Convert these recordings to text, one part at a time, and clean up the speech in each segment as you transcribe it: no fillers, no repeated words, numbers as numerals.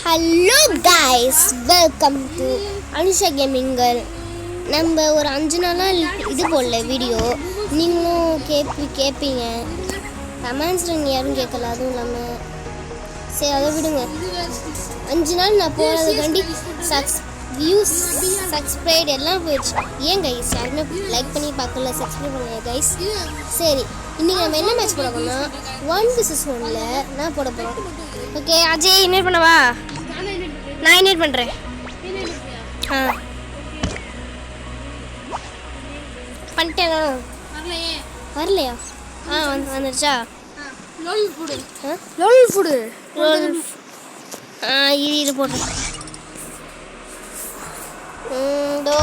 Hello guys, welcome to Anusha கேமிங்கள். நம்ம ஒரு 5 நாளாக இது போடல வீடியோ. நீங்களும் கேட்பீங்க கமெண்ட்ஸில் யாரும் கேட்கல. அதுவும் இல்லாமல் சரி அதை விடுங்க. 5 நாள் நான் போகிறதுக்காண்டி வியூஸ் சப்ஸ்கிரைப் எல்லாம் போயிடுச்சு. ஏன் கைஸ் யாருமே லைக் பண்ணி பார்க்கல, சப்ஸ்கிரைப் பண்ணுங்க கைஸ். சரி, இன்றைக்கி நம்ம என்ன மேட்ச் போட போனால் 1 vs 1ல் நான் போட போகிறோம். ஓகே அஜய், இன்வைட் பண்ணவா? நான் இன்வைட் பண்ணுறேன். பண்ணிட்டேனா? வரலையா? வந்துருச்சா? லோல் ஃபுடு இது போட்டேன். இதோ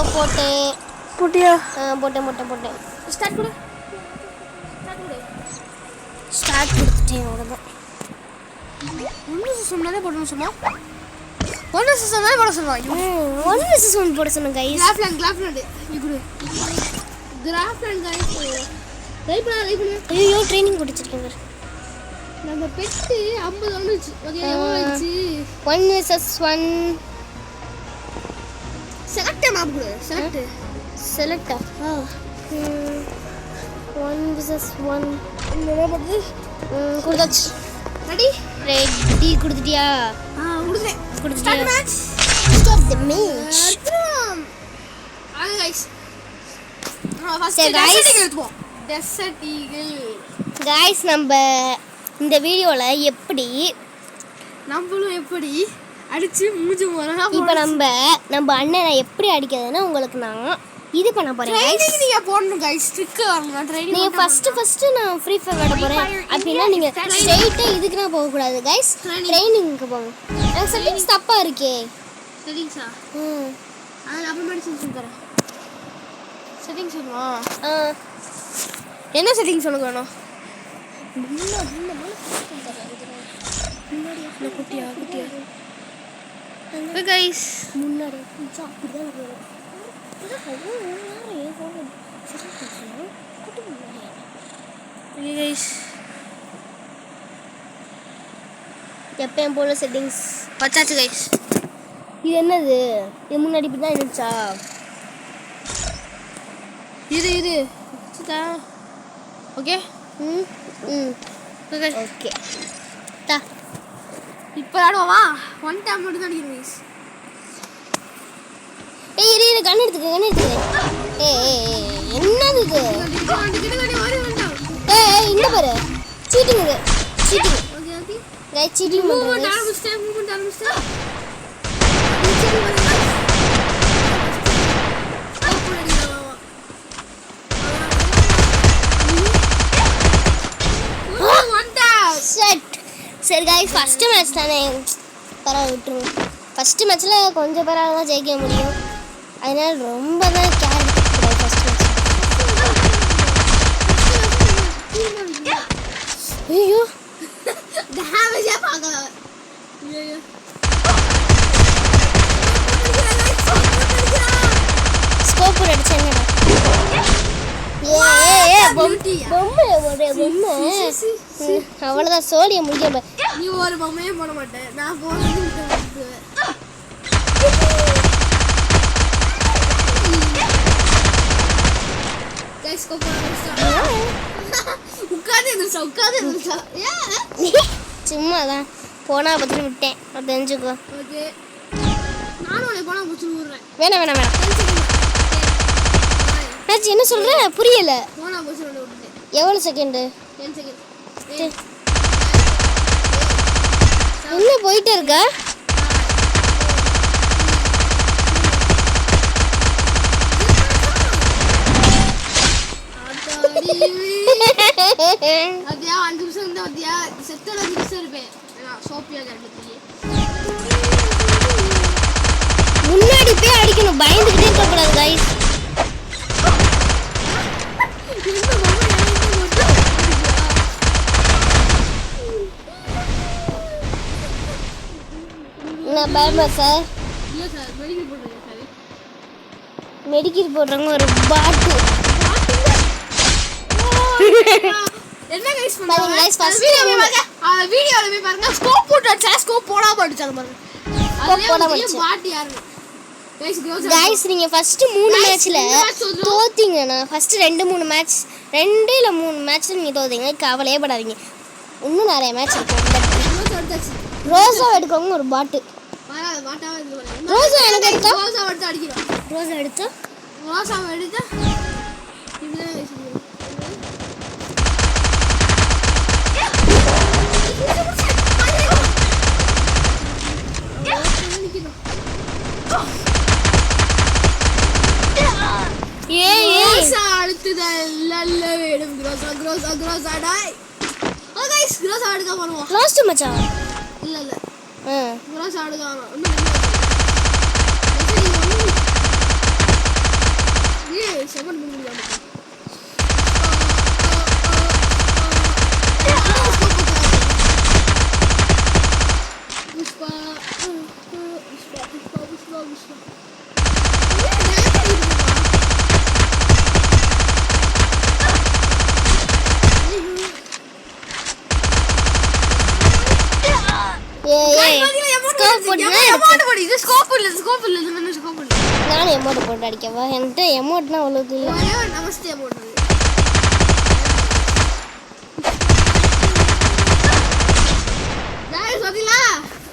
போட்டியா? போட்டேன். ஸ்டார்ட் கொடுத்துட்டேன். அவ்வளோதான். ஒன் vs 1 போட சொன்னேன் கைஸ். ஐயோ, ட்ரைனிங் கொடுத்துருக்கேன். நம்ம பெட்டு 50 வந்துச்சு. ஓகே, எவ்வளவு வந்துச்சு? 1 vs 1 செலக்ட் மேப் கொடு. செலக்டா? 1 vs 1 என்ன பண்ணுது? கொடுத்தாச்சு. ரெடி கொடுத்துட்டியா? கொடுத்துட்டேன். Start match. Start the match. Ah guys. First desert eagle. Guys, நம்ம இந்த வீடியோல எப்படி அடிச்சு மூஞ்சி மொரனா இப்போ நம்ம அண்ணனை எப்படி அடிக்கிறதுன்னா உங்களுக்கு நான் இது பண்ண போறேன். ட்ரைனிங் நீங்க போடணும் गाइस. ட்ரிக் வரணும். ட்ரைனிங் நீங்க ஃபர்ஸ்ட் நான் ஃப்ரீ ஃபயர் விளையாட போறேன் அப்படினா நீங்க ஸ்ட்ரைட்டா இதுக்கு நான் போக கூடாது गाइस. ட்ரைனிங்க்கு போங்க. எனக்கு செட்டிங்ஸ் தப்பா இருக்கே. செட்டிங்ஸா? நான் அப்புறமா செட்டிங்ஸ் தரேன். செட்டிங்ஸ் சொல்லுமா? என்ன செட்டிங்ஸ் சொல்லுங்க வேணும்? குட்டியா गाइस முன்னாடி எப்பயும் போல செட்டிங்ஸ் வச்சாச்சு गाइस. இது என்னது? இது முன்னாடி இப்படி தான் இருந்துச்சா? இரு ஓகே. ஓகே தா இப்போ ஆடுவா. ஒன் டைம் மட்டும் தான் அடிக்கிறேன் गाइस. இரு கண்ணு எடுத்துக்க. என்னது இது? இங்க பாரு, சீட்டிங் இது. ஓகே गाइस, சீட்டிங் பண்றேன். மூவ்மென்ட் ஆரம்பிச்சிட்டேன். சரி गाइस, ஃபர்ஸ்ட் மேட்ச் தானே, பரவாயில்ல விட்டுருங்க. ஃபர்ஸ்ட் மேட்ச்சில் கொஞ்சம் பரவாயில்ல தான் ஜெயிக்க முடியும். அதனால ரொம்ப தான் கேர் எடுத்துக்கூடாது ஃபர்ஸ்ட் மேட்ச். ஐயோ, டேமேஜே பார்க்கல. ஐயோ, ஸ்கோப் அடிச்சாங்கடா. பொம்மை அவ்வளோதான். சோழியை முடிக்க நீ ஒரு பொம்மையே போட மாட்டேன். நான் போடுறது உட்காந்து சும்மாதான் போனா பத்தி விட்டேன். தெரிஞ்சுக்கோ. ஓகே, நானும் உன்னை போனா பிடிச்சி விடுறேன். வேணாம். நான் என்ன சொல்றேன் புரியல. போனா பிடிச்சி விட்டுட்டேன். எவ்வளோ செகண்டு? 10 செகண்ட். என்ன போயிட்டே இருக்கா? அதே 5 நிமிஷம் இருந்தா அதே செத்தல 5 நிமிஷம் இருப்பேன். சோப்பியா கரெக்ட். முன்னாடி போய் அடிக்கணும், பயந்துக்கிட்டே இருக்கக்கூடாது गाइस. நான் பயமா சார். இல்ல சார், மெடிக்கல் போடுறேன் சார். மெடிக்கல் போடுறவங்க ஒரு பாட்டு. என்ன गाइस பண்ணுங்க गाइस? ஃபர்ஸ்ட் வீடியோல போய் பாருங்க. ஸ்கோப் போட்டு அடிச்சா ஸ்கோப் போடாம அடிச்சாங்க பாருங்க. ஸ்கோப் போட முடிச்சு பாட்டி யாரு गाइस நீங்க ஃபர்ஸ்ட் 3 மேட்ச்ல தோத்தீங்கனா ஃபர்ஸ்ட் 2-3 மேட்ச் 2 இல்ல 3 மேட்ச்ல நீங்க தோத்தீங்க கவலையே படாதீங்க இன்னும் நிறைய மேட்ச் இருக்கு ரோசா எடுக்கோங்க ஒரு பாட் ரோசா எனக்கு எடுத்தா ரோசா எடுத்து அடிக்கிறோம் ரோசா எடுத்தா இப்படிதான் லாஸ்ட் மச்சா இல்ல gross ஆடுகாம செவன் முடியல புஷ்பா நான் எமோட் போட்டு அடிக்கவா என்கிட்ட எமோட்னா அவ்வளவு இல்ல நமஸ்தே எமோட் गाइस வதிலா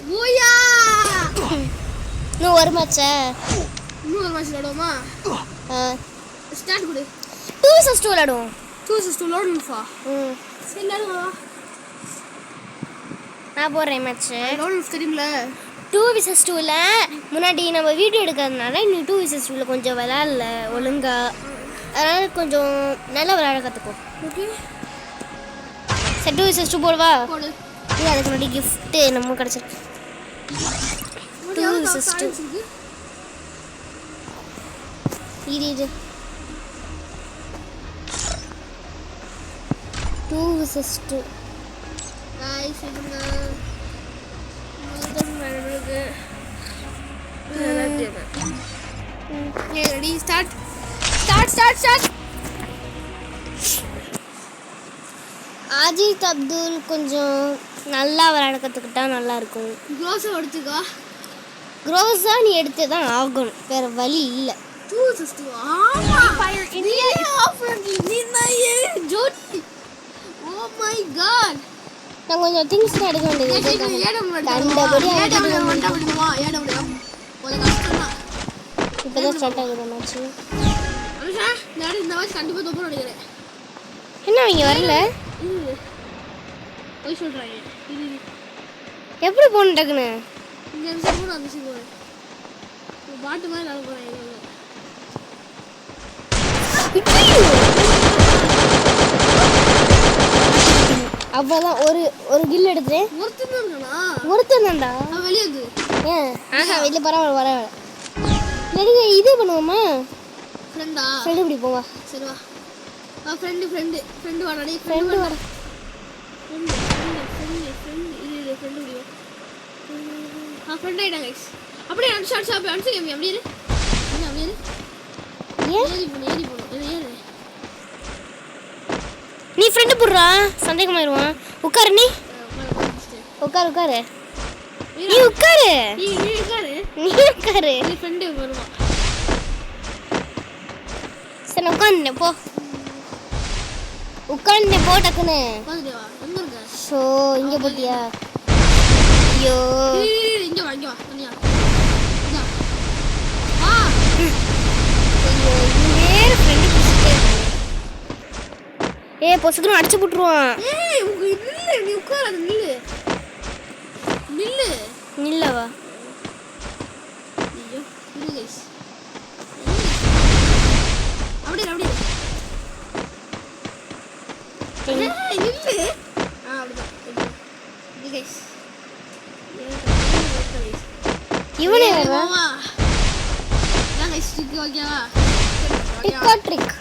பூயா இன்னும் ஒரு மேட்சா இன்னொரு மேட்ச் விளையாடுவோமா ஸ்டார்ட் கொடு 2 vs 2 விளையாடுவோம் 2 vs 2 விளையாடுவோம்ப்பா சரி விளையாடுவா நான் போறேன் மேட்ச் விளையாடுவோம் தெரியும்ல 2 vs 2ல முன்னாடி நம்ம வீடியோ எடுக்கிறதுனால நீ 2 vs 2ல கொஞ்சம் விளையாடல ஒழுங்கா அதனால கொஞ்சம் நல்லா விளையாட கற்றுக்கோ ஓகே சரி 2 vs 2 போடுவா போடு இது அதுக்கு முன்னாடி gift நம்ம கிடச்சிருக்கு 2 vs 2 இது 2 vs 2 गाइस இதுங்க ரெடி ஸ்டார்ட் அஜித் அப்துல் கொஞ்சம் நல்லா விளையாட கற்றுக்கிட்டா நல்லா இருக்கும் க்ளோஸ் எடுத்துக்கோ க்ரோஸா நீ எடுத்து தான் ஆகணும் வேற வழி இல்லை 2 vs 2 ஆமா ஃபயர் இந்தியா ஆஃப்ரண்ட்லி நீ ஜோடி ஓ மை காட் நான் கொஞ்சம் திங்ஸ் எடுக்க வேண்டியது கண்டபடி இப்போதான் ஸ்டார்ட் ஆகுது மேட்ச் என்ன அவங்க வரல எப்படி போகணும் டக்குன்னு பாட்டு மாதிரி நான் போறேன் அவ்வளோதான் ஒரு கில் எடுத்தேன் ஒருத்தன் தான்டா வெளியே ஏன் ஆஹா வெளியே பரவாயில்ல பரவாயில்ல நடிகை இது பண்ணுவோமா ஃப்ரெண்டா ஃப்ரெண்டு இப்படி போவா சரி வா ஃப்ரெண்டு வாடா நீ ஃப்ரெண்டு வர ஃப்ரெண்டு முடியும் ஃப்ரெண்ட் ஆயிட்டாங்க அப்படியே அனுப்பிச்சு கேமி அப்படியே ஏறி போகணும் நீ ஃப்ரெண்டு போடுறா சந்தேகமாயிருவான் உட்காரு நீ உட்காரு நீ உட்காரு நீ ஃப்ரெண்டு வருவான் சரி உட்காந்து போ உட்காந்து போ டக்குன்னு எங்க இருக்க ஷோ இங்கே போட்டியா ஐயோ இங்க வா தனியா நேர ஃப்ரெண்டு பிடிச்சிட்டே ஏ பொசுக்குன்னு அடிச்சு போட்டுருவான் நீ உட்கார நில்லு நில்லவா ஐயோ நில்லு கைஸ் அப்படியே நில்லு அப்படிதான் கைஸ் இவனே மாமா நான் கைஸ் ஓகேவா ட்ரிக்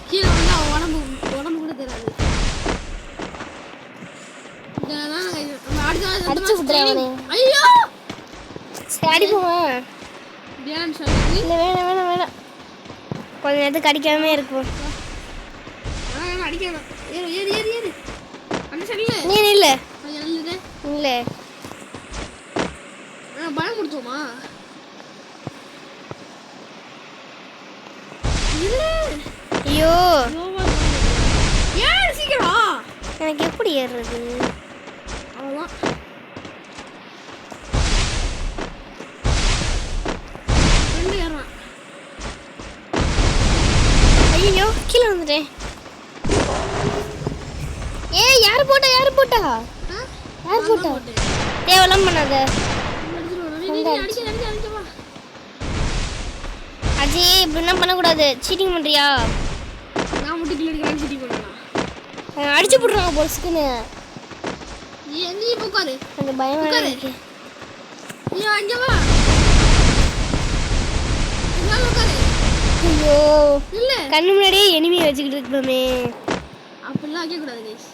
கீழே வந்து உடம்பு கூட தெரியாது அடிச்சு விட்டுறேன் ஐயோ சரி அடிப்போம் இல்லை வேணாம் கொஞ்ச நேரத்துக்கு அடிக்காம இருக்கும் அடிக்கணும் ஏறு அந்த சைடுல நீ இல்லை நல்லது இல்லை பயம் ஐயோ ஏன் சீக்கிரம் எனக்கு எப்படி ஏறுறது? அவ்வளோதான். ரெண்டு ஏறான். ஐயோ கீழே வந்துட்டேன். யார் போட்டா யார் போட்டா தேவலாம் பண்ணாத அஜய், இப்படிலாம் பண்ணக்கூடாது. சீட்டிங் பண்றியா? நான் மட்டும் கிளி அடிக்கலாம் சீட்டிங் பண்ணலாம். அடிச்சு போட்டுருவாங்க பொலிசுக்குன்னு. நீ உட்காரு. கொஞ்சம் பயமா இருக்கு. நீ அங்க வா. உட்காரு. ஐயோ இல்ல கண்ணு முன்னாடியே எனிமி வச்சுக்கிட்டு இருக்கோமே. அப்படிலாம் வைக்க கூடாது கைஸ்.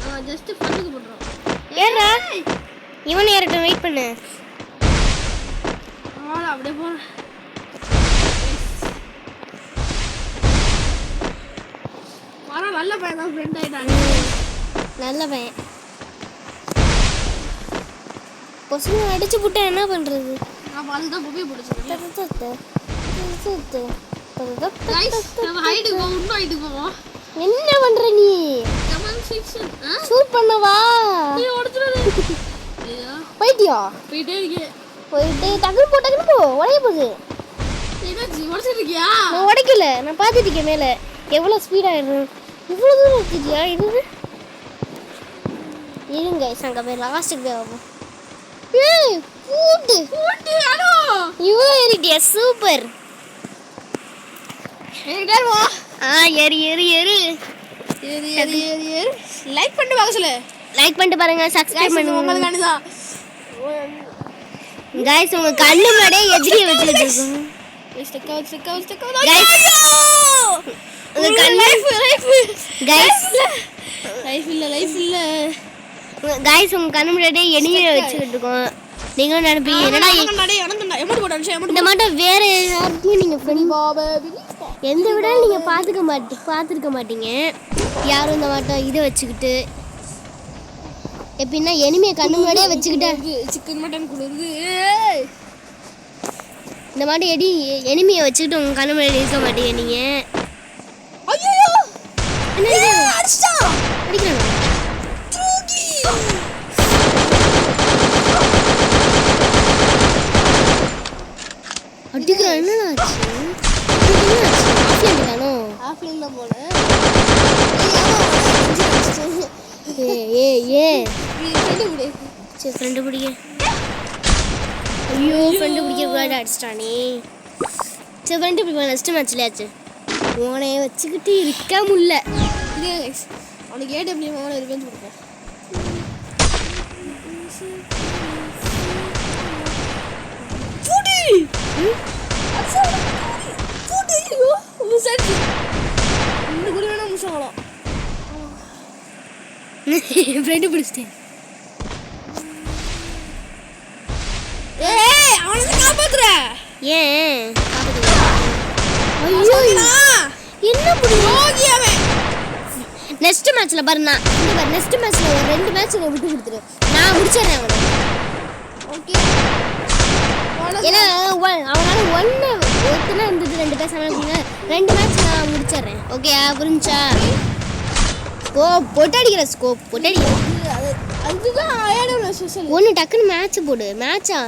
நான் ஜஸ்ட் ஃபன்னுக்கு பண்றோம். ஏறா இவன் ஏறட்டும். வெயிட் பண்ணு. அப்படியே போ. வர நல்ல பையன் தான் ஃப்ரெண்ட் ஆயிட்டாங்க. நல்ல பையன். பொசுங்க அடிச்சு போட்டேன், என்ன பண்றது? நான் பால் தான் புபியை பிடிச்சிருக்கேன். கைஸ் நம்ம ஹைட்டுக்கு போவோம். இன்னும் ஹைட்டுக்கு போவோம். என்ன பண்ற நீ? கமான் செக்ஷன் ஷூட் பண்ணவா? நீ ஓடுறது. ஐயோ போயிட்டியா? போயிட்டே இருக்கே. போயிட்டு டக்குனு போ உடைய போகுது. என்னாச்சு உடச்சிட்டு இருக்கியா? நான் உடைக்கல, நான் பார்த்துட்டு இருக்கேன் மேலே எவ்வளோ ஸ்பீடாகிடும். இவ்வளோ தூரம் இருக்குதியா? இருங்க அங்கே போய் லாஸ்ட்டுக்கு போய் ஆகும். கூட்டு அடோ இவ்வளோ ஏறிட்டியா? சூப்பர். ஏறி ஏறி ஏறி லைக் பண்ணிட்டு வாங்க சொல்லு. லைக் பண்ணிட்டு பாருங்க, சப்ஸ்கிரைப் பண்ணுங்க. உங்களுக்கு தான் गाइस உங்க கண்ணு முன்னாடியே எதிரிய வச்சிட்டு இருக்கோம். गाइस உங்க கண்ணு गाइस லைஃப் இல்ல गाइस உங்க கண்ணு முன்னாடியே எனிமியை வச்சிட்டு இருக்கோம். நீங்க நினைப்பீங்க என்னடா இந்த மாட்டம் வேற யாருக்கும் நீங்க எந்த விட நீங்க பார்த்துருக்க மாட்டீங்க. யாரும் இந்த மாட்டம் இதை வச்சுக்கிட்டு எப்படின்னா எனிமையை கண்ணு முன்னாடியே வச்சுக்கிட்டா சிக்கன் மட்டன் குளிருது. இந்த மாதிரி எனிமையை வச்சுக்கிட்டு உங்க கண்ணு முன்னாடி இருக்க மாட்டீங்க நீங்க. ஐயோ அடிக்கிறாங்க. அடிக்கிறான். என்னடா ஆஃப்லைன்ல போல. ஃப்ரெண்டு பிடிக்க. ஐயோ ஃப்ரெண்டு பிடிக்க கூடாது, அடிச்சிட்டானே. சரி ஃப்ரெண்டு பிடிப்பா. நெக்ஸ்ட் மேட்ச்லயாச்சு உன்னை வச்சுக்கிட்டு இருக்க முடியல. அவனுக்கு ஏடபிள்யூ அவனை ரிவெஞ்ச் கொடுப்போம். ஃப்ரெண்டு பிடிச்சிட்டேன். ஏன் என்ன புரியும்? நெக்ஸ்ட் மேட்ச்ல பாருண்ணா, நெக்ஸ்ட் மேட்ச்ல ஒரு 2 மேட்ச் நான் விட்டு கொடுத்துரு. நான் முடிச்சிடுறேன் அவனை. ஓகே ஏன்னா அவனால ஒன்று ஒருத்தனா இருந்தது 2 பேர் சமைப்பாங்க. 2 மேட்ச் நான் முடிச்சிடுறேன். ஓகே புரிஞ்சா? ஸ்கோப் போட்டு அடிக்கிற, ஸ்கோப் போட்டு அடிக்கிற. அதுதான் ஆயாட ஸ்பெஷல். ஒன்று டக்குன்னு மேட்ச் போடு. மேட்சா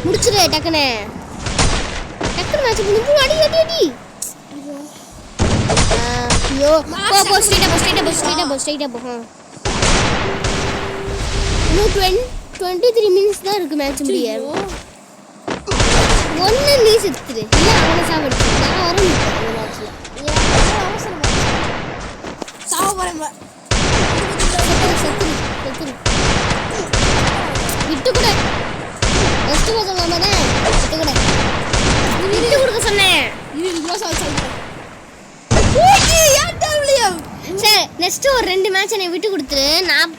முடிச்சிடு. டக்குன்னு மேட்ச் போடு. அடி அடி அடி. ஐயோ போ ஸ்ட்ரைட்டா போ. இன்னும் 23 மினிட்ஸ் தான் இருக்கு மேட்ச் முடிய. ஒன்று நீ செத்துரு, இல்லை அவனை சாப்பிடு. நான் வர முடியும் இந்த மேட்ச்ல. விட்டு கூட நெக்ஸ்ட் மேட்ச் சொல்லாம தான் விட்டு கொடுக்க சொன்னேன். சரி நெக்ஸ்ட் ஒரு 2 மேட்ச் என்னை விட்டு கொடுத்துரு. நான்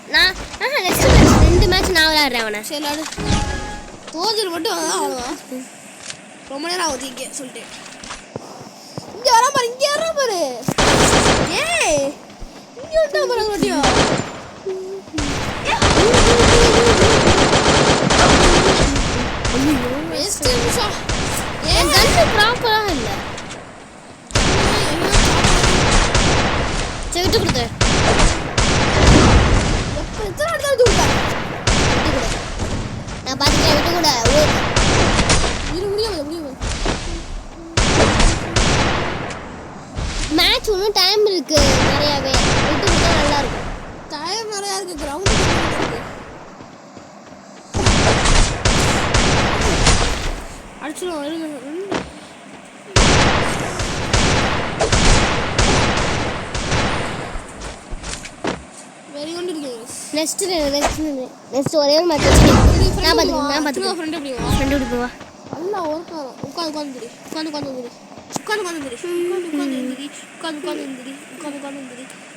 நெக்ஸ்ட் மேட்ச் 2 மேட்ச் நான் விளையாடுறேன் அவனை. சரி விளையாடு. தோஜர் மட்டும் அவ்வளோதான். ரொம்ப நேரம் ஆகுது இங்கே சொல்லிட்டு. இங்கே வர பாரு. ஏய் இங்கே வந்தா பாரு மட்டும். இருக்கு நிறையாவே. விட்டு விட்டா நல்லா இருக்கும். டைம் நிறையா இருக்கு. கிரவுண்ட் அடிச்சிடும். வெரி குட் இருக்கு. நெக்ஸ்ட் ஒரே ஒரு மேட்ச் வச்சு நான் பார்த்துக்கிறேன். ஃப்ரெண்ட் எப்படி வா? ஃப்ரெண்டு விட்டு போவா. நல்லா ஒர்க் ஆகும். உட்காந்து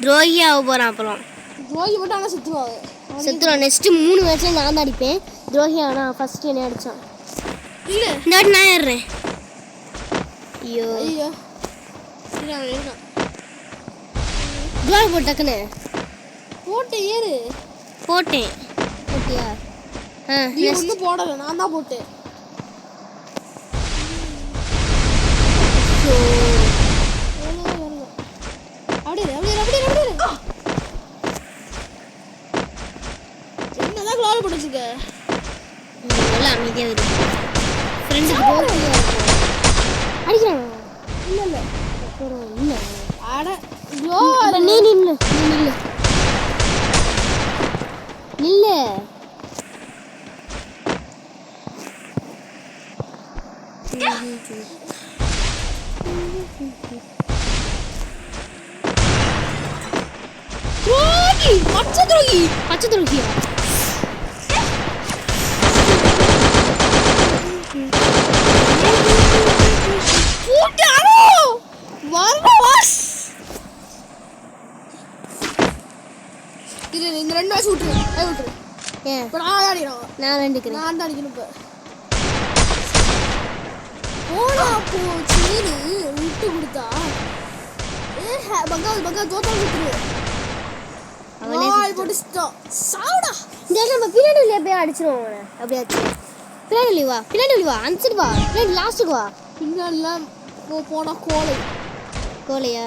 துரோகி ஆக போகிறான். அப்புறம் துரோகி மட்டும் ஆனால் சுற்றுவாங்க. செத்துருவான். நெக்ஸ்ட் 3 மேட்ச்சில் நான் தான் அடிப்பேன். துரோகி ஆனால் ஃபர்ஸ்ட் என்ன அடித்தான். இல்லை இந்த வாட்டி நான் ஏறுறேன். ஐயோ ஐயோ துரோகி போட்டு டக்குன்னு போட்டு ஏறு. போட்டேன். போட்டியா? நீ ஒன்றும் போடலை, நான் தான் போட்டேன். என்னதான் க்ளோவ் போட்டுச்சுக்க. நல்லா அமைதியாக இருக்கு. ஃப்ரெண்டுக்கு அடிக்கிறான். இல்லை இல்லை அட நீ நில்லு பச்சை துரோகியா? இந்த 2 மேட்ச் விட்டுரு. ஏன் இப்போ நான் அடிக்கிறேன். நான் ரெண்டுக்கிறேன். நான் தான் அடிக்கணும். இப்போ போனா போச்சுன்னு விட்டு கொடுத்தா பக்கா தோத்தா விட்டுரு. அவனே போட்டு சாவுடா. இந்த நம்ம பின்னாடி போய் அடிச்சிருவோம் அவனை. அப்படியாச்சு பின்னாடி வா அனுப்பிச்சிட்டு வா. பின்னாடி லாஸ்ட்டுக்கு வா. பின்னாடிலாம் போனா கோலையா?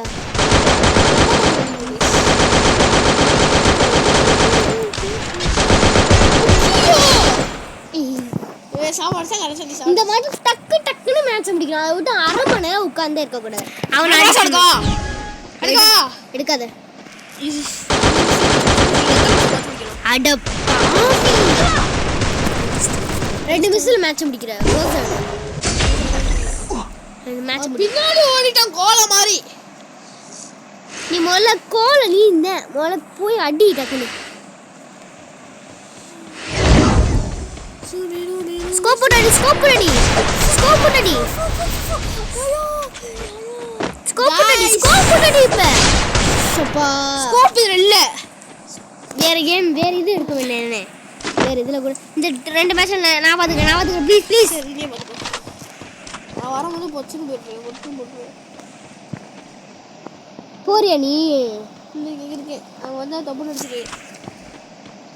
இந்த மாதிரி டக்குன்னு மேட்ச் முடிக்கணும். அதை விட்டு 1/2 மணி நேரம் உட்கார்ந்தே இருக்கக்கூடாது. அவன் எடுக்காத. ரெண்டு மிஸ்ஸில் மேட்ச் முடிக்கிற மேட்ச் பின்னாடி ஓடிட்டான் கோல மாதிரி. நீ முதல்ல போய் அடி டக்குன்னு. ஸ்கோப் போட்டடி இப்ப ஸ்கோப் இல்ல. வேற இது எடுக்க வேண்டியது. வேற இதுல கூட இந்த 2 மேட்ச்ல நான் பாத்துக்கிறேன். ப்ளீஸ் நீயே பாத்துக்கோ. நான் வரும்போது பொச்சுன்னு போட்டுருவேன். போறியா நீ? இருக்கேன். அவன் வந்தா தப்பு நடிச்சிருக்கேன்.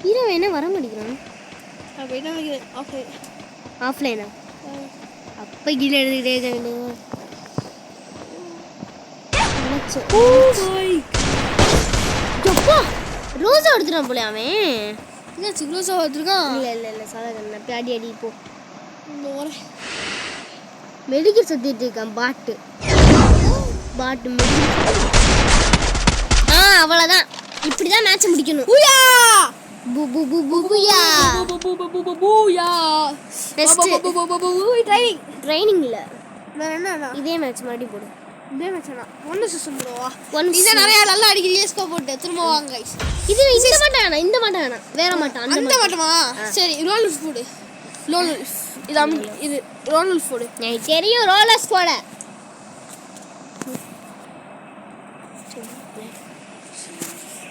ஹீரோ என்ன வர மாட்டேங்கிறான். நான் போயிட்டு நினைக்கிறேன். ஆஃப்லைனா? அப்போ கீழே எடுத்துக்கிட்டே இருக்க வேண்டியது. ரோஸா எடுத்துட்டான் போல அவன். என்ன ரோஸா எடுத்துருக்கான்? இல்லை சாதாரண அடி போ. மெடிக்கல் சுத்திட்டு இருக்கான். பாட்டு அவ்வளோதான். இப்படிதான் மேட்ச் முடிக்கணும். ட்ரைனிங் இல்ல. இதே மேட்ச் மாதிரி போடு. இதே மேட்ச் ஒன்னு சிஸ்டம் போடுவா. இத நிறைய நல்லா அடிக்கிறீங்க. ஸ்கோப் போட்டு திரும்ப வாங்க गाइस. இது இந்த மாட்டானா வேற மாட்டான். அந்த மாட்டமா? சரி ரோலர்ஸ் போடு. இது ரோலர்ஸ் போடு. எனக்கு தெரியும் ரோலர்ஸ் போட.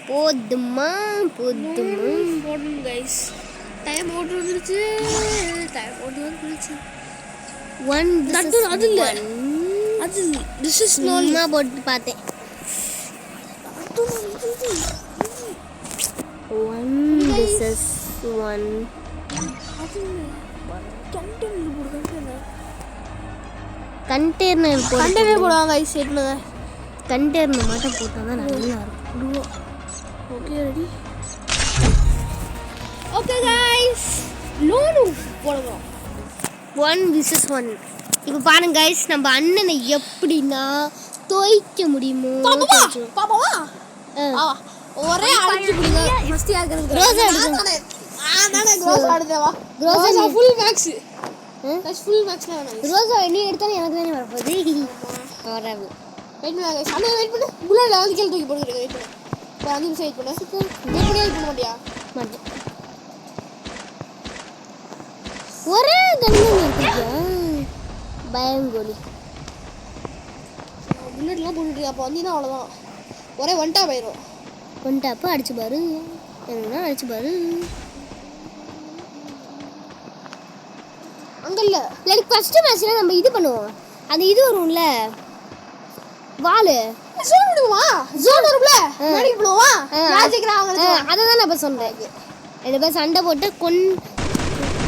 போடுமா போடுங்க गाइस. டைம் ஓட்டு வந்துருச்சு. அது இல்ல. அது this is normal போட்டு பார்த்தேன். 1 this is 1 கண்டெய்னர் போடுவாங்க गाइस. என்ன கண்டெய்னர் மட்டும் போட்டா தான் நல்லா இருக்கும். Okay ready. Okay guys. Loan போடுவோம். 1 vs 1. இப்போ பாருங்க गाइस நம்ம அண்ணனை எப்படின்னா தோய்க்க முடியுமோ பாப்பாவா ஒரே அடிச்சு பிடிங்க மஸ்தி ஆகுறது ரோசா எடுங்க நானே ரோசா எடுத்தவா ரோசா ஃபுல் மேக்ஸ் ஃபுல் மேக்ஸ் ரோசா நீ எடுத்தாலும் எனக்கு தானே வரப்போகுது வரவு வெயிட் பண்ணு சம வெயிட் பண்ணு புல்லட் வந்து கீழ தூக்கி போடுங்க வெயிட் பண்ணு ஒரு 5 நிமிஷம் வெயிட் பண்ணு வெயிட் பண்ண மாட்டியா மாட்டேன் ஒரே கண்ணு இருக்குயா பயங்கோலி புல்லட்லாம் போட்டுட்டு அப்போ வந்தீங்கன்னா அவ்வளோதான் ஒரே ஒன்டா போயிடும் ஒன்டாப்போ அடிச்சு பாரு என்ன அடிச்சு பாரு அங்க இல்ல லைக் ஃபர்ஸ்ட் மேட்ச்ல நம்ம இது பண்ணுவோம் அந்த இது வரும்ல வாளு ஜோன் விடுவா ஜோன் வரும்ல மேடி விடுவா மேஜிக்ரா அவங்களுக்கு அத தான் நான் இப்ப சொல்றேன் இத பஸ் சண்டை போட்டு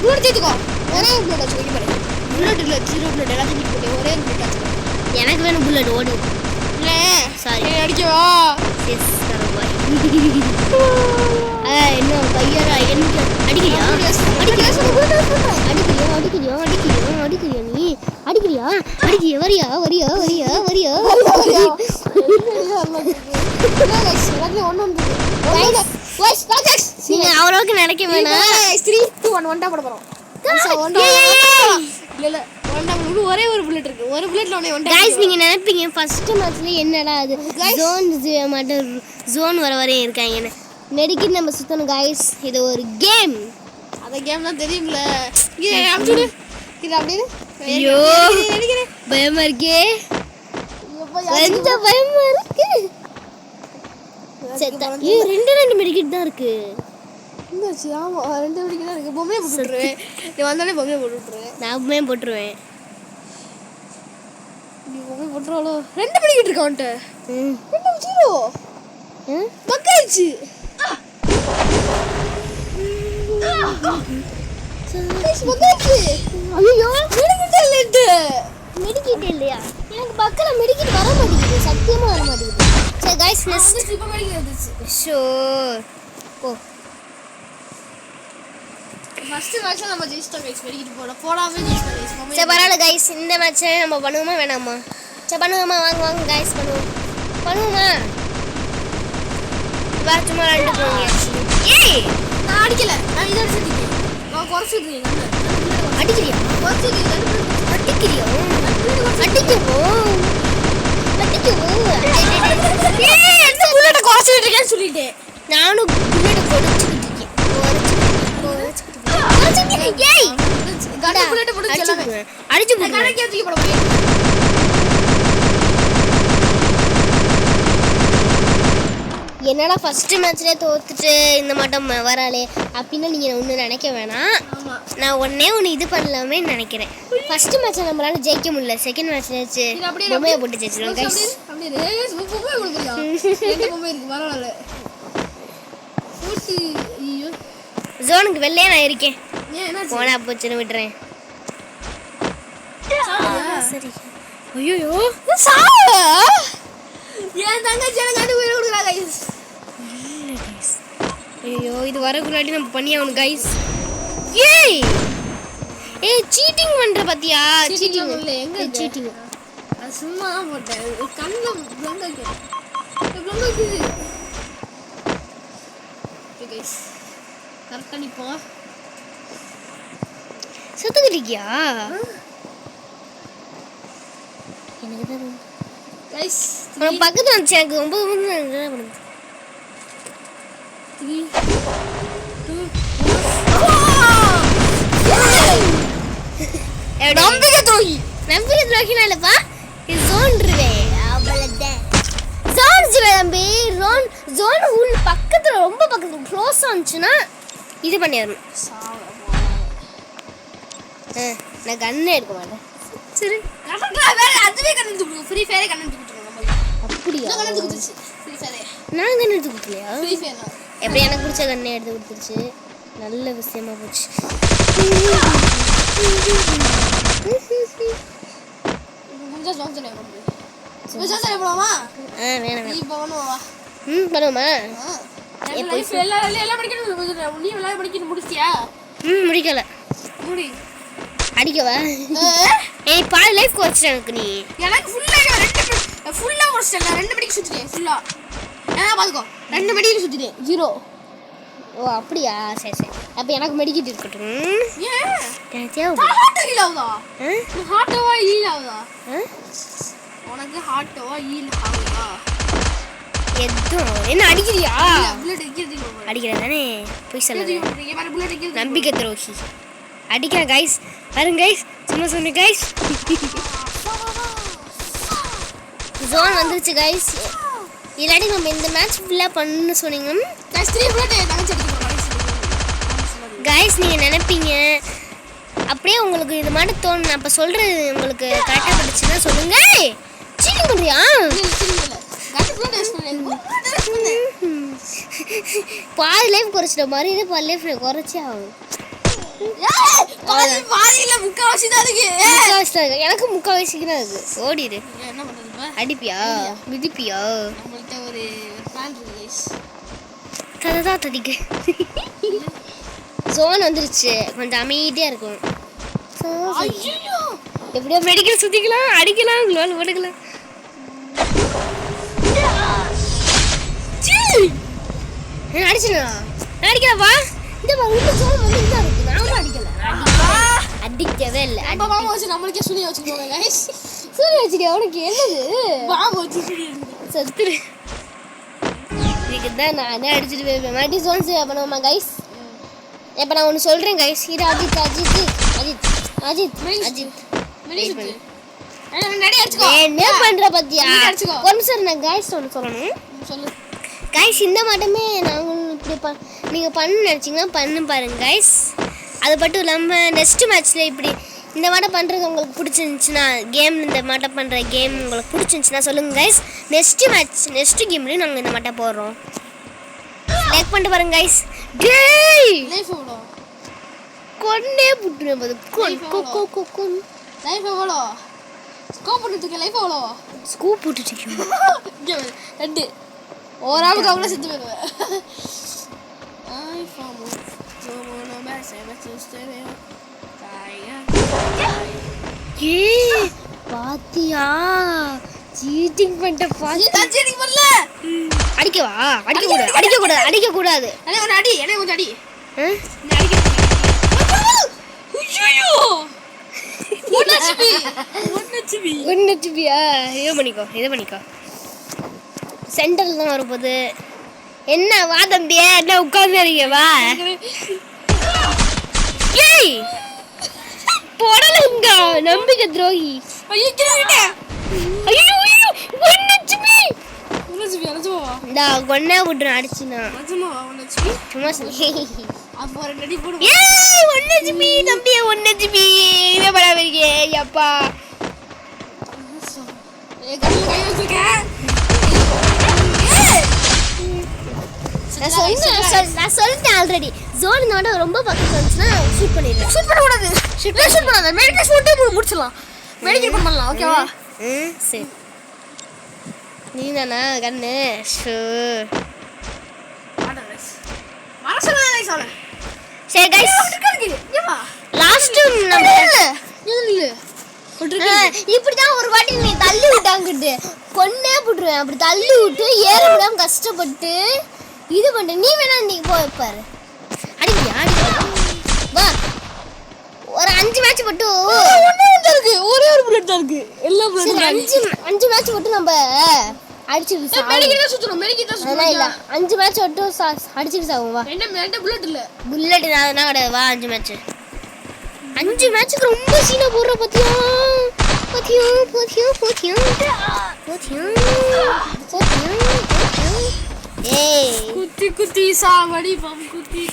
புல்லட் தேத்துக்கோ ஒரே புல்லட் வச்சு வெடி பாரு புல்லட் இல்ல ஜீரோ புல்லட் எல்லாத்தையும் போட்டு ஒரே புல்லட் வச்சு எனக்கு வேணும் புல்லட் ஓடு இல்ல சாரி அடிக்கவா எஸ் தரபாய் என்ன பையரா என்ன அடிக்கறியா அடிக்கறியா அடிக்கறியா நீ அடிக்கறியா வரியா நீங்க அவ்வளவுக்கு நினைக்க வேணாம் 3 2 1 ஒன்டா போட போறோம் இல்ல ஒன்டா ஒரே ஒரு புல்லட் இருக்கு ஒரு புல்லட்ல ஒண்ணே गाइस நீங்க நினைப்பீங்க ஃபர்ஸ்ட் மேட்ச்ல என்னடா அது ஜோன் வர வரையும் இருக்காங்க நெடுக்கி நம்ம சுத்தணும் गाइस இது ஒரு கேம் அத கேம் தான் தெரியும்ல இது அம்சுடு இது அப்படியே ஐயோ பயமா இருக்கே எந்த பயமா இருக்கு ரெண்டு மெடிக்கெட் தான் இருக்கு இந்தச்சு ஆமா ரெண்டு மெடிக்கெட் தான் இருக்கு பொம்மையை போட்டுறேன் நீ வந்தாலே பொம்மையை போட்டுறேன் நான் பொம்மையை போட்டுருவேன் நீ பொம்மையை போட்டுறோளோ ரெண்டு மெடிக்கெட் இருக்கு அவன்ட்ட ரெண்டு ஜீரோ பக்காச்சு ஐயோ மெடிக்கெட் இல்லையா எனக்கு பக்கல மெடிக்கெட் வர மாட்டேங்குது சத்தியமா வர மாட்டேங்குது சரி गाइस நெக்ஸ்ட் இப்ப மெடிக்கெட் வந்துச்சு ஷோ ஓ ஃபர்ஸ்ட் மேட்ச்ல நம்ம ஜெயிச்சிட்டோம் गाइस மெடிக்கெட் போடாம ஜெயிச்சிட்டோம் गाइस சரி பரவாயில்லை गाइस இந்த மேட்ச் நம்ம பண்ணுவோமா வேணாமா சரி பண்ணுவோமா வாங்க गाइस பண்ணுவோமா வா சும்மா ரெண்டு போங்க ஏய் நான் அடிக்கல நான் இத அடிச்சிட்டேன் நான் குறச்சிட்டேன் அடிக்கறியா அடிக்கறியா ஏய் அந்த புல்லட்ட குறச்சிட்டு இருக்கேன்னு சொல்லிட்டேன் நானும் புல்லட் கொடுத்துக்கிட்டு இருக்கேன் ஏய் கட புல்லட்ட போட்டு எல்லாமே அடிச்சு போடு கணக்கே தூக்கி போட போறேன் என்னடா ஃபர்ஸ்ட் மேட்ச்லயே தோத்துட்டு இந்த மாட்டம் வராளே அப்படின்னா நீங்க ஒன்றும் நினைக்க வேணாம் நான் ஒன்னே இது பண்ணலாமே நினைக்கிறேன் ஃபர்ஸ்ட் மேட்ச்ல நம்மளால ஜெயிக்க முடியல செகண்ட் மேட்ச்ல பொம்மையை போட்டு ஜெயிச்சிருவோம் गाइस அப்படியே ரேஸ் பொம்மையை கொடுக்கறியா என்ன பொம்மை இருக்கு பரவாயில்லை போட்டு ஐயோ ஜோனுக்கு வெளியே நான் இருக்கேன் ஏன் என்ன போனா போச்சுன்னு விட்டுறேன் சரி ஐயோ சாவு ஏன் தங்கச்சி எனக்கு அடி உயிரை கொடுக்குறா गाइस ஐயோ இது வரக்குள்ளாடி நம்ம பண்ணி ஆகணும் गाइस ஏய் சீட்டிங் பண்ற பாத்தியா சீட்டிங் இல்ல எங்க சீட்டிங் அது சும்மா தான் போட்டேன் கண்ணு ப்ளங்காக்கு ஓகே गाइस கரெக்ட்டா நிப்போ சுத்துக்கிட்டியா எனக்கு தான் गाइस நான் பக்கத்துல வந்து எனக்கு 9 மணி என்ன பண்ணுது 3 நம்பிக்கை துரோகி இல்லப்பா இது ஜோன்றுவே அவ்வளவுதான் ஜோன் தம்பி ஜோன் உள்ள பக்கத்துல ரொம்ப பக்கத்துல க்ளோஸ் ஆச்சுன்னா இது பண்ணிடணும் நான் கண்ணே எடுக்க மாட்டேன் சரி கரெக்ட்டா வேற அதுவே கண்ணு தூக்கு ஃப்ரீ ஃபயரே கண்ணு தூக்கிட்டு நம்ம அப்படியா நான் கண்ணு தூக்கிச்சு ஃப்ரீ ஃபயரே நான் கண்ணு எடுத்து கொடுக்கலையா ஃப்ரீ ஃபயர் தான் எப்படி எனக்கு பிடிச்ச கண்ணே எடுத்து கொடுத்துருச்சு நல்ல விஷயமா போச்சு முடிஞ்சா ஜான்சன் போலாமா வேணாம் நீ போகணுமா பண்ணுவோமா எல்லாம் படிக்கணும் நீ எல்லாம் படிக்கணும் முடிச்சியா முடிக்கல முடி அடிக்கவா ஏய் பாதி லைஃப் கோச் எனக்கு நீ எனக்கு ஃபுல்லா ஃபுல்லா முடிச்சிட்டேன் 2 மெடிக்கல் சுத்திட்டேன் ஃபுல்லா பாத்துக்கோ 2 மெடிக்கல் சுத்திட்டேன் 0 ஓ அப்படியா சரி சரி அப்போ எனக்கு மெடிக்கிட்டு இருக்கட்டும் ஏன் எனக்கு தேவை ஹார்ட் ஹீல் ஆகுதா ஹார்ட்டவா ஹீல் ஆகுதா உனக்கு ஹார்ட்டவா ஹீல் ஆகுதா எதுவும் என்ன அடிக்கிறியா புல்லட் அடிக்கிறது அடிக்கிறேன் தானே போய் சொல்லுங்க இங்க பாரு புல்லட் அடிக்கிறது நம்பிக்கை துரோகி அடிக்கிறேன் கைஸ் பாருங்க கைஸ் சும்மா சொன்னேன் கைஸ் ஜோன் வந்துருச்சு கைஸ் இல்லாட்டி நம்ம இந்த மேட்ச் ஃபுல்லாக பண்ணணும்னு சொன்னீங்க கைஸ் நீங்கள் நினைப்பீங்க அப்படியே உங்களுக்கு இது மாதிரி தோணும் நான் இப்போ சொல்கிறது உங்களுக்கு கரெக்டாக படிச்சுன்னா சொல்லுங்க சீட்டிங் பண்ணுறியா பாதி லைஃப் குறைச்சிட்ட மாதிரி இது பாதி லைஃப் குறைச்சி ஆகும் எனக்கு முக்கால்வாசிக்கு தான் இருக்கு ஓடிடு அடிப்பியா மிதிப்பியா கதைதான் தடிக்க ஜோன் வந்துருச்சு கொஞ்சம் அமைதியா இருக்கும் எப்படியோ மெடிக்கல் சுத்திக்கலாம் அடிக்கலாம் உங்களால் ஓடுக்கலாம் அடிச்சிடா அடிக்கலவா இந்த ஜோன் வந்து இதான் இருக்கு நானும் அடிக்கல அடிக்கவே இல்லை நம்மளுக்கே சுனிய வச்சுக்கோங்க கைஸ் சூரிய வச்சுக்க அவனுக்கு என்னது பாம்பு வச்சு சுனிய சத்துரு இதுக்கு தான் நானே அடிச்சுட்டு போயிருப்பேன் மறுபடி ஜோன் சேவ் பண்ணுவோமா கைஸ் இப்போ நான் ஒன்று சொல்கிறேன் கைஸ் இது அஜித் அஜித் அஜித் அஜித் அஜித் என்ன பண்ணுற பத்தியா ஒரு நிமிஷம் நான் கைஸ் ஒன்று சொல்லணும் சொல்லு கைஸ் இந்த மாட்டமே நாங்கள் இப்படி நீங்கள் பண்ண நினச்சிங்கன்னா பண்ணு பாருங்க கைஸ் அது மட்டும் இல்லாமல் நெக்ஸ்ட் மேட்ச்சில் இப்படி இந்த மாட்டம் பண்ணுறது உங்களுக்கு பிடிச்சிருந்துச்சுன்னா கேம் இந்த மாட்டம் பண்ணுற கேம் உங்களுக்கு பிடிச்சிருந்துச்சுன்னா சொல்லுங்கள் கைஸ் நெக்ஸ்ட் கேம்லேயும் நாங்கள் இந்த மாட்டம் போடுறோம் லைக் பண்ணிட்டு பாருங்க கைஸ் டேய் கொண்டே புட்டுறேன் பாரு கொன் லைஃப் எவ்வளோ ஸ்கோப் பண்ணிட்டு லைஃப் எவ்வளோ ஸ்கூப் போட்டுட்டு ரெண்டு ஒரு ஆளுக்கு அவ்வளோ செத்து போயிடுவேன் பாத்தியா சீட்டிங் பண்ணிட்ட சீட்டிங் பண்ணல அடிக்கவா அடிக்க கூடாது எனக்கு அடி எனக்கு கொஞ்சம் அடி இதை பண்ணிக்கோ சென்டர்ல தான் வரப்போகுது என்ன வா தம்பியா என்ன உட்கார்ந்து வா ஏய் போடலங்க நம்பிக்கை துரோகி இந்த கொன்ன விட்டுறேன் அடிச்சுனா சும்மா தம்பியா ஒன்னச்சுமி இதை பராமரிக்க அப்பா நான் சொல்லிட்டேன் ஆல்ரெடி ஜோனோட ரொம்ப பக்கத்துல வந்துச்சுன்னா ஷூட் பண்ணிடுறேன் ஷூட் பண்ணக்கூடாது ஷூட் பண்ணாத மெடிக்கல் ஷூட்டே முடிச்சிடலாம் மெடிக்கல் பண்ணலாம் ஓகேவா சரி நீ தானா கண்ணு ஷூ சரி கைஸ் லாஸ்ட் இப்படிதான் ஒரு வாட்டி நீ தள்ளி விட்டாங்கிட்டு கொன்னே போட்டுருவேன் அப்படி தள்ளி விட்டு ஏற விடாம கஷ்டப்பட்டு இது பண்ண நீ வேணா நீங்க போய் பாரு அடிக்கியா வா ஒரு 5 மேட்ச் மட்டும் இருக்கு ஒரே ஒரு புல்லட் தான் இருக்கு எல்லா புல்லட் 5 மேட்ச் மட்டும் நம்ம அடிச்சிட்டு மெடிக்கல் சுத்தணும் மெடிக்கல் சுத்தணும் இல்ல 5 மேட்ச் மட்டும் அடிச்சிட்டு சாவும் வா என்ன புல்லட் இல்ல புல்லட் நான் கிடையாது வா 5 மேட்ச் 5 மேட்ச்க்கு ரொம்ப சீனா போடுற பாத்தியா ஏய் குத்தி சாவடி பாம் குத்தி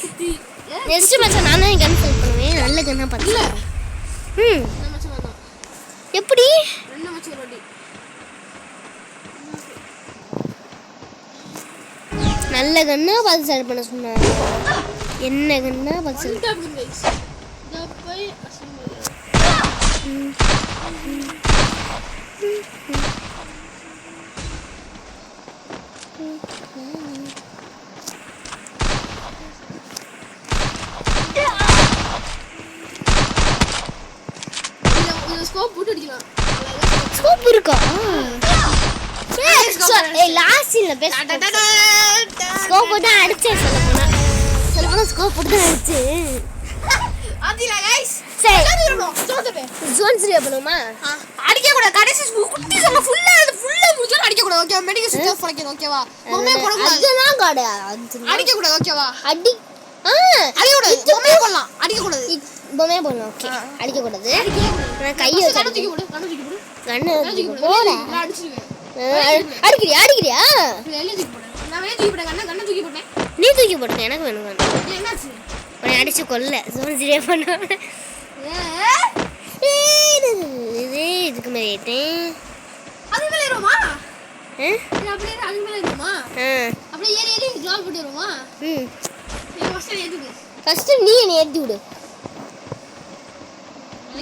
நெக்ஸ்ட் மேட்ச் நான் தான் கன் செலக்ட் பண்ணுவேன் நல்ல கன்னா பாத்து இல்ல இந்த மேட்ச் வேணாம் எப்படி ரெண்டு மேட்ச் ஒரு வாட்டி நல்ல கன்னா பாத்து செலக்ட் பண்ண சொன்னாங்க என்ன கன்னா பாத்து செலக்ட் போய் ஸ்கோப் போட்டு அடிக்கலாம் ஸ்கோப் இருக்கா ஏய் லாஸ்ட் சீன்ல பேச ஸ்கோப் போட்டு அடிச்சே சொல்ல போனா ஸ்கோப் போட்டு அடிச்சு அதில गाइस சரி சொல்லுங்க ஜோன் 3 பண்ணுமா அடிக்க கூட கடைசி குட்டி சொல்ல ஃபுல்லா முடிஞ்சா அடிக்க கூட ஓகே மெடிக்கல் சிஸ்டம் ஃபரக்கே ஓகேவா பொம்மை போட கூடாது அதுதான் காட அடிக்க கூட ஓகேவா அடி அடிக்க கூடாது பொம்மை போடலாம் அடிக்க கூடாது பொம்மை போடலாம் ஓகே அடிக்க கூடாது நான் கையை வச்சு கண்ணு தூக்கி போடு கண்ணு போட நான் அடிச்சிடுவேன் அடிக்கிறியா வெளிய தூக்கி போடு நான் வெளிய தூக்கி போட்டேன் கண்ணு தூக்கி போட்டேன் நீ தூக்கி போடுங்க எனக்கு வேணும் என்னாச்சு உன்னை அடிச்சு கொல்ல ஜோன் 0 பண்ண இதுக்கு மேலே ஏட்டேன் அது மேல ஏறுமா அப்படியே அது மேல ஏறுமா அப்படியே ஏறி கிளாஸ் போட்டு ஏறுமா ஃபர்ஸ்ட் நீ என்ன ஏத்தி விடு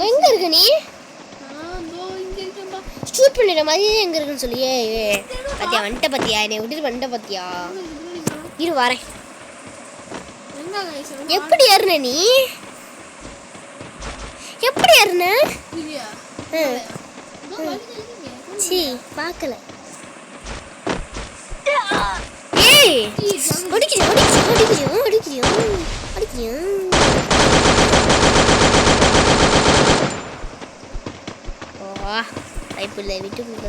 எங்க இருக்க நீ ஷூட் பண்ணிடுற மாதிரி எங்க இருக்குன்னு சொல்லி பாத்தியா வந்துட்ட பாத்தியா என்னை விட்டுட்டு வந்துட்ட பாத்தியா இரு வரேன் எப்படி ஏறுன நீ எப்படி ஏறுன சீ பார்க்கல ஏய் அடிக்கிறியா ஓ ஐப்புல விட்டு போங்க